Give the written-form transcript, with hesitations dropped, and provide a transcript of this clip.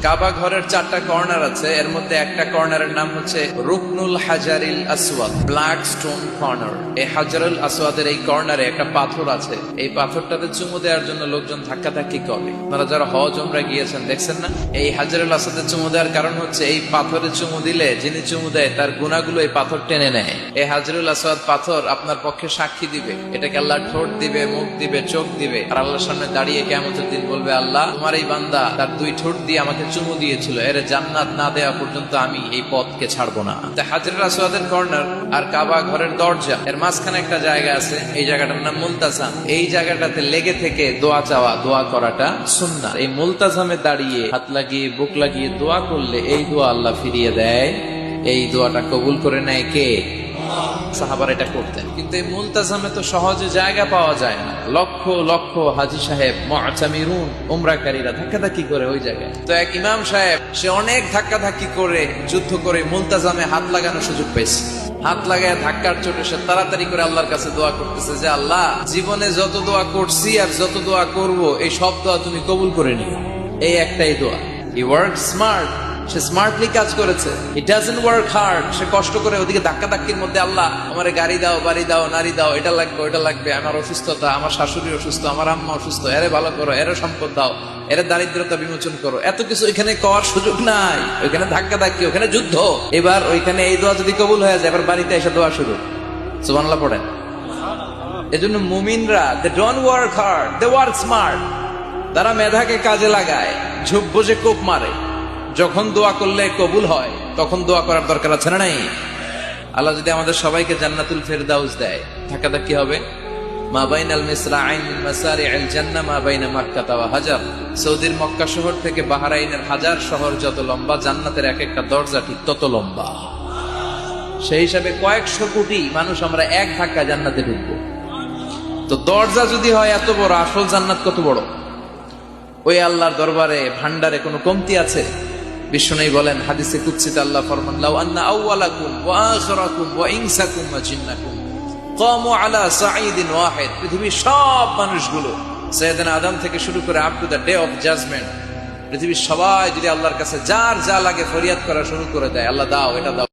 কাবা ঘরের 4টা কর্নার আছে, এর মধ্যে একটা কর্নারের নাম হচ্ছে রুকনুল হাজারিল আসওয়াদ, ব্ল্যাক স্টোন কর্নার। এই হাজারুল আসওয়াদের এই কর্নারে একটা পাথর আছে, এই পাথরটাতে চুমু দেওয়ার জন্য লোকজন ধাক্কাধাক্কি করে। আপনারা যারা হজ উমরা গিয়েছেন দেখছেন না, এই হাজারুল আসওয়াদের চুমু দেওয়ার কারণ হচ্ছে এই পাথরে চুমু দিলে যিনি চুমু দেয় তার গুনাহগুলো এই পাথর টেনে নেয়। এই হাজারুল আসওয়াদ পাথর আপনার পক্ষে সাক্ষী দিবে, এটাকে আল্লাহ ঠোঁট দিবে, মুখ দিবে, চোখ দিবে, আর আল্লাহর সামনে দাঁড়িয়ে কিয়ামতের দিন বলবে, আল্লাহ তোমার এই বান্দা তার 2 ঠোঁট দিয়ে আমাকে চুমু দিয়েছিল, এর জান্নাত না দেওয়া পর্যন্ত আমি এই পথকে ছাড়বো না। হাজরুল আসওয়াদের কর্নার আর কাবা ঘরের দরজা এর মাঝখানে একটা জায়গা আছে, এই জায়গাটার নাম মুলতাজাম। এই জায়গাটাতে লেগে থেকে দোয়া চাওয়া, দোয়া করাটা সুন্নাহ। এই মুলতাজামে দাঁড়িয়ে হাত লাগিয়ে বুক লাগিয়ে দোয়া করলে এই দোয়া আল্লাহ ফিরিয়ে দেয়, এই দোয়াটা কবুল করে নেয় কে? সাহাবারা এটা করতেন। কিন্তু এই মুলতাজামে তো সহজে জায়গা পাওয়া যায় না, লক্ষ লক্ষ হাজী সাহেব মুআতামিরুন উমরাকারীরা ধাক্কাধাক্কি করে ওই জায়গায়। তো এক ইমাম সাহেব সে অনেক ধাক্কাধাক্কি করে যুদ্ধ করে মুলতাজামে হাত লাগানোর সুযোগ পেয়েছে। হাত লাগায় ধাক্কার চোটে সে তাড়াতাড়ি করে আল্লাহর কাছে দোয়া করতেছে যে, আল্লাহ জীবনে যত দোয়া করছি আর যত দোয়া করব এই সব দোয়া তুমি কবুল করে নিও। এই একটাই দোয়া। He work smart, say smartly কাজ করেছে। হি ডাজন্ট ওয়ার্ক হার্ড, সে কষ্ট করে ওদিকে ধাক্কাধাক্কির মধ্যে, আল্লাহ আমার গাড়ি দাও, বাড়ি দাও, নারী দাও, এটা লাগবে ওটা লাগবে, আমার অসুস্থতা, আমার শাশুড়ি অসুস্থ, আমার আম্মা অসুস্থ, এরে ভালো করো, এরে সম্পদ দাও, এরে দারিদ্রতা বিমোচন করো, এত কিছু এখানে করার সুযোগ নাই। ওইখানে ধাক্কাধাক্কি, ওখানে যুদ্ধ। এবার ওইখানে এই দোয়া যদি কবুল হয়ে যায়, এবার বাড়িতে এসে দোয়া শুরু। সুবহানাল্লাহ পড়েন। এজন্য মুমিনরা they don't work hard, they work smart. তারা মেধাকে কাজে লাগায়, ঝোপ বুঝে কোপ মারে। যখন দোয়া করলে কবুল হয় তখন দোয়া করার দরকার আছে না নাই? আল্লাহ যদি আমাদের সবাইকে জান্নাতুল ফেরদাউস দেয়, ধাক্কাধাক্কি হবে। মা বাইনাল মিসরাআইন মিন মাসারি'আল জান্নাহ মা বাইনা মাক্কা ওয়া হাজার। সৌদির মক্কা শহর থেকে বাহরাইনের হাজার শহর যত লম্বা, জান্নাতের এক একটা দরজা ঠিক তত লম্বা। সেই হিসাবে কয়েকশো কোটি মানুষ আমরা এক ধাক্কা জান্নাতে ঢুকবো। তো দরজা যদি হয় এত বড়, আসল জান্নাত কত বড়? ওই আল্লাহর দরবারে ভান্ডারে কোনো কমতি আছে? বিশ্বনবী বলেন হাদিসে কুদসিতে আল্লাহ ফরমান, লাউ আন্না আউওয়ালাকুম ওয়া আখিরাকুম ওয়া ইনসাকুম ওয়া জিন্নাকুম কামু আলা সাঈদিন ওয়াহিদ। পৃথিবীর সব মানুষগুলো সাইয়েদনা আদম থেকে শুরু করে up to the day of judgment, পৃথিবীর সবাই যদি আল্লাহর কাছে যার যা লাগে ফরিয়াদ করা শুরু করে দেয়, আল্লাহ দাও, এটা দাও।